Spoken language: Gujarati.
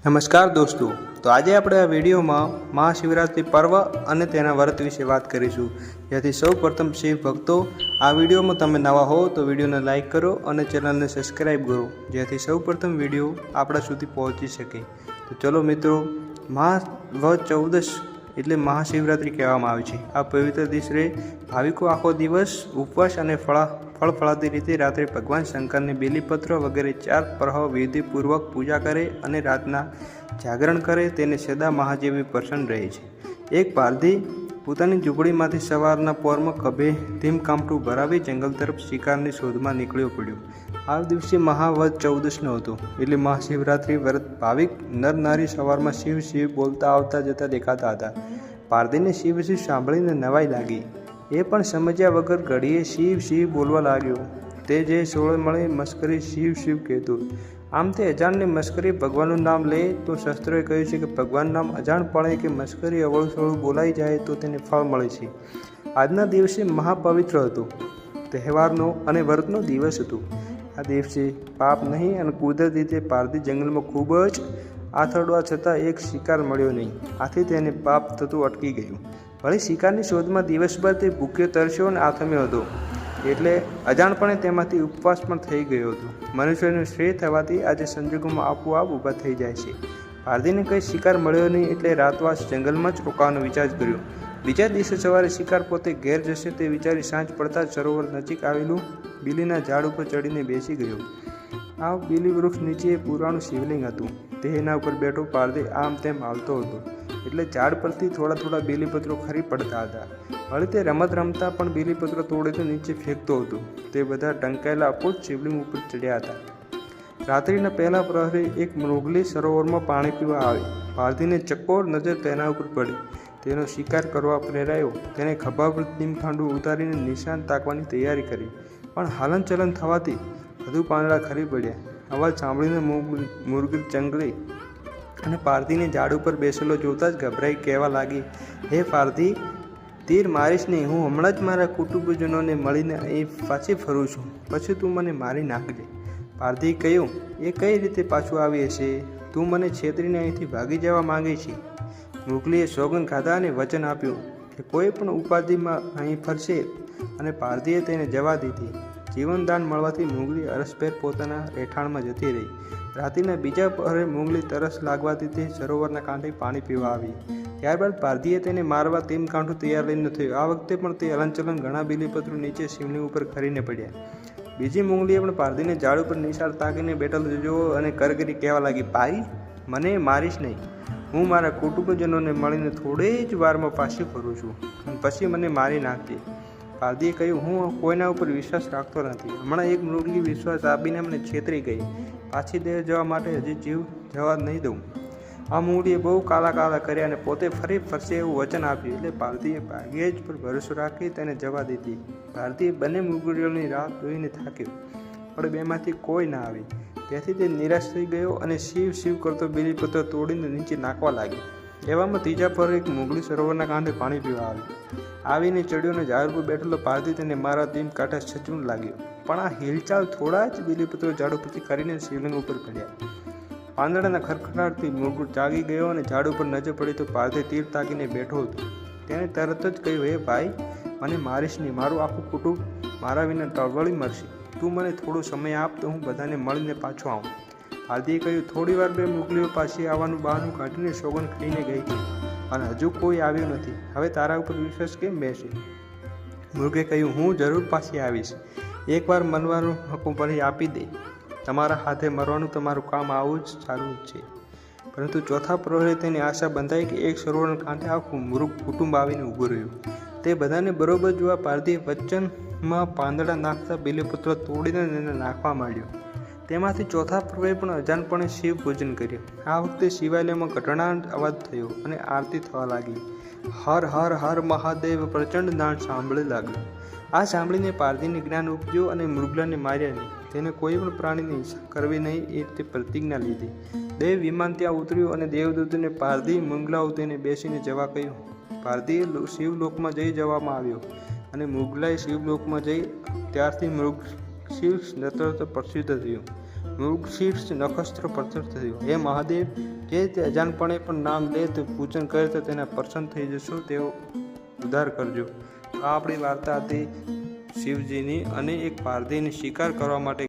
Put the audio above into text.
નમસ્કાર દોસ્તો, તો આજે આપણે આ વિડીયોમાં મહાશિવરાત્રિ પર્વ અને તેના વ્રત વિશે વાત કરીશું. જેથી સૌ પ્રથમ શિવ ભક્તો, આ વિડીયોમાં તમે નવા હો તો વિડીયોને લાઇક કરો અને ચેનલને સબસ્ક્રાઈબ કરો, જેથી સૌ પ્રથમ વિડીયો આપણા સુધી પહોંચી શકે. તો ચલો મિત્રો, મહા-14 એટલે મહાશિવરાત્રિ કહેવામાં આવે છે. આ પવિત્ર દિવસે ભાવિકો આખો દિવસ ઉપવાસ અને ફળફળાદી રીતે રાત્રે ભગવાન શંકરની બેલીપત્ર વગેરે 4 પ્રહર વિધિપૂર્વક પૂજા કરે અને રાતના જાગરણ કરે. તેને સદા મહાદેવી પ્રસન્ન રહે છે. એક પારધી પોતાની ઝૂંપડીમાંથી સવારના પોરમાં ખભે ધીમકામઠું ભરાવી જંગલ તરફ શિકારની શોધમાં નીકળ્યો પડ્યો. આ દિવસે મહાવદ 14 હતો, એટલે મહાશિવરાત્રિ વ્રત ભાવિક નર નારી સવારમાં શિવ શિવ બોલતા આવતા જતા દેખાતા હતા. પારધીને શિવ શિવ સાંભળીને નવાઈ લાગી. એ પણ સમજ્યા વગર ઘડીએ શિવ શિવ બોલવા લાગ્યો. તે જે સોળે મળે મસ્કરી શિવ શિવ કહેતો. આમ તે અજાણને મસ્કરી ભગવાનનું નામ લે તો શાસ્ત્રોએ કહ્યું છે કે ભગવાનનું નામ અજાણપણે કે મસ્કરી અવળું સવળું બોલાઈ જાય તો તેને ફળ મળે છે. આજના દિવસે મહાપવિત્ર હતો. તહેવારનો અને વ્રતનો દિવસ હતો. આ દિવસે પાપ નહીં અને કુદરતી રીતે પારધી જંગલમાં ખૂબ જ આથડવા છતાં એક શિકાર મળ્યો નહીં. આથી તેને પાપ થતું અટકી ગયું. વળી શિકારની શોધમાં દિવસભર તે ભૂખ્યો તરસ્યો અને આથમ્યો હતો, એટલે અજાણપણે તેમાંથી ઉપવાસ પણ થઈ ગયો હતો. મનુષ્યનું શ્રેય થવાથી આજે સંજોગોમાં આપોઆપ ઊભા થઈ જાય છે. પારધીને કંઈ શિકાર મળ્યો નહીં, એટલે રાતવાસ જંગલમાં જ રોકાવાનો વિચાર કર્યો. બીજા દિવસે સવારે શિકાર પોતે ઘેર જશે તે વિચારી સાંજ પડતા સરોવર નજીક આવેલું બીલીના ઝાડ ઉપર ચડીને બેસી ગયો. આ બીલી વૃક્ષ નીચે પુરાણું શિવલિંગ હતું. તે એના ઉપર બેઠો પારધી આમ તેમ હાલતો હતો, એટલે ઝાડ પરથી થોડા થોડા બીલીપત્રો ખરી પડતા હતા. વળી તે રમત રમતા પણ બીલીપત્રો તોડીને નીચે ફેંકતો હતો. તે બધા ઢંકાયેલા અપૂત શિવલિંગ ઉપર ચડ્યા હતા. રાત્રિના પહેલા પ્રહરે એક મૃગલી સરોવરમાં પાણી પીવા આવી. પારધીને ચકોર નજર તેના ઉપર પડી. તેનો શિકાર કરવા પ્રેરાયો. તેને ખભા પર તીમખાંડું ઉતારીને નિશાન તાકવાની તૈયારી કરી, પણ હલનચલન થવાથી વધુ પાંદડા ખરી પડ્યા. અવાજ સાંભળીને મુરગી ચંગળી અને પારધીને ઝાડ ઉપર બેસેલો જોતા જ ગભરાઈ કહેવા લાગી, હે પારધી, તીર મારીશ નહીં. હું હમણાં જ મારા કુટુંબજનોને મળીને અહીં પાછી ફરું છું, પછી તું મને મારી નાખજે. પારધીએ કહ્યું, એ કઈ રીતે પાછું આવી હશે? તું મને છેતરીને અહીંથી ભાગી જવા માંગે છે. મુગલીએ સોગંદ ખાધા અને વચન આપ્યું કે કોઈ પણ ઉપાધિમાં અહીં ફરશે, અને પારધીએ તેને જવા દીધી. જીવનદાન મળવાથી મુગલી અરસભેર પોતાના રહેઠાણમાં જતી રહી. રાત્રિના બીજા પહરે મુગલી તરસ લાગવાથી તે સરોવરના કાંઠે પાણી પીવા આવી. ત્યારબાદ પારધીએ તેને મારવા તેમ કાંઠું તૈયાર લઈને થયું. આ વખતે પણ તે હલનચલન ઘણા બીલીપત્રો નીચે શિવલિંગ ઉપર ખરીને પડ્યા. બીજી મુગલીએ પણ પારધીને ઝાડ ઉપર નિશાળ તાકીને બેઠેલો જોયો અને કરગરી કહેવા લાગી, ભાઈ, મને મારીશ નહીં. હું મારા કુટુંબજનોને મળીને થોડી જ વારમાં પાછી ફરું છું, અને પછી મને મારી નાખજે. પારધીએ કહ્યું, હું કોઈના ઉપર વિશ્વાસ રાખતો નથી. હમણાં એક મૃગલી વિશ્વાસ આપીને મને છેતરી ગઈ. પાછી દેહ જવા માટે હજી જીવ જવા નહીં દઉં. આ મૂડીએ બહુ કાલા કર્યા અને પોતે ફરી ફરશે એવું વચન આપ્યું, એટલે પારધીએ ભાગ્યે જ પર ભરોસો રાખી તેને જવા દીધી. પારધીએ બંને મૃગલીઓની રાહ જોઈને થાક્યો, પણ બેમાંથી કોઈ ના આવી. તેથી તે નિરાશ થઈ ગયો અને શિવ શિવ કરતો બીલીપત્ર તોડીને નીચે નાખવા લાગ્યો. એવામાં ત્રીજા પર એક મુગલી સરોવરના કાંઠે પાણી પીવા આવીને ચડ્યો અને ઝાડ ઉપર બેઠેલો પારધી તેને મારા દીમ કાંઠે સચવું લાગ્યો. પણ આ હિલચાલ થોડા જ બીલીપત્રો ઝાડ ઉપરથી કરીને શિવલિંગ ઉપર પડ્યા. પાંદડાના ખરખડાટથી મૃગ જાગી ગયો અને ઝાડ ઉપર નજર પડી તો પારધી તીર તાકીને બેઠો હતો. તેણે તરત જ કહ્યું, હે ભાઈ, મને મારીશ નહીં. મારું આખું કુટુંબ મારા વિના ટળવળી મરશે. તું મને થોડો સમય આપ તો હું બધાને મળીને પાછો આવું. પારધીએ કહ્યું, થોડી વાર બે મુગલીઓ પાછી આવવાનું બહાનું કાઢીને સોગંદ ખાઈને ગઈ હતી, અને હજુ કોઈ આવ્યું નથી. હવે તારા ઉપર વિશ્વાસ કેમ બેસે? મૃગે કહ્યું, હું જરૂર પાછી આવીશ. એકવાર મરવાનું હકું ભરી આપી દે. તમારા હાથે મરવાનું તમારું કામ આવું જ સારું છે. પરંતુ ચોથા પ્રહરે તેની આશા બંધાઈ કે એક સરોવરના કાંઠે આખું મૃગ કુટુંબ આવીને ઊભું રહ્યું. તે બધાને બરોબર જોવા પારધીએ વચનમાં પાંદડા નાખતા બીલીપત્ર તોડીને તેને નાખવા માંડ્યો. તેમાંથી ચોથા પ્રહરે પણ અજાણપણે શિવ પૂજન કર્યું. આ વખતે શિવાલયમાં ઘટણાટ અવાજ થયો અને આરતી થવા લાગી. હર હર હર મહાદેવ પ્રચંડ નાદ સાંભળી લાગ્યો. આ સાંભળીને પારધીને જ્ઞાન ઉપજ્યું અને મૃગલાને માર્યા નહીં. તેને કોઈ પણ પ્રાણીની હિંસા કરવી નહીં એ તે પ્રતિજ્ઞા લીધી. દેવ વિમાન ત્યાં ઉતર્યું અને દેવદૂતને પારધી મુગલાઓ તેને બેસીને જવા કહ્યું. પારધીએ શિવલોકમાં જઈ જવામાં આવ્યો અને મુગલાએ શિવલોકમાં જઈ ત્યારથી મૃગ શિવ નત્ર પ્રસિદ્ધ થયું. મૃગશીર્ષ નક્ષત્ર પ્રસન્ન થયું. હે મહાદેવ, જે તે અજાણપણે પણ નામ લે તો પૂજન કરે તો તેના પ્રસન્ન થઈ જશો, તેઓ ઉદ્ધાર કરજો. આ આપણી વાર્તા હતી શિવજીની. અને એક પારધીને શિકાર કરવા માટે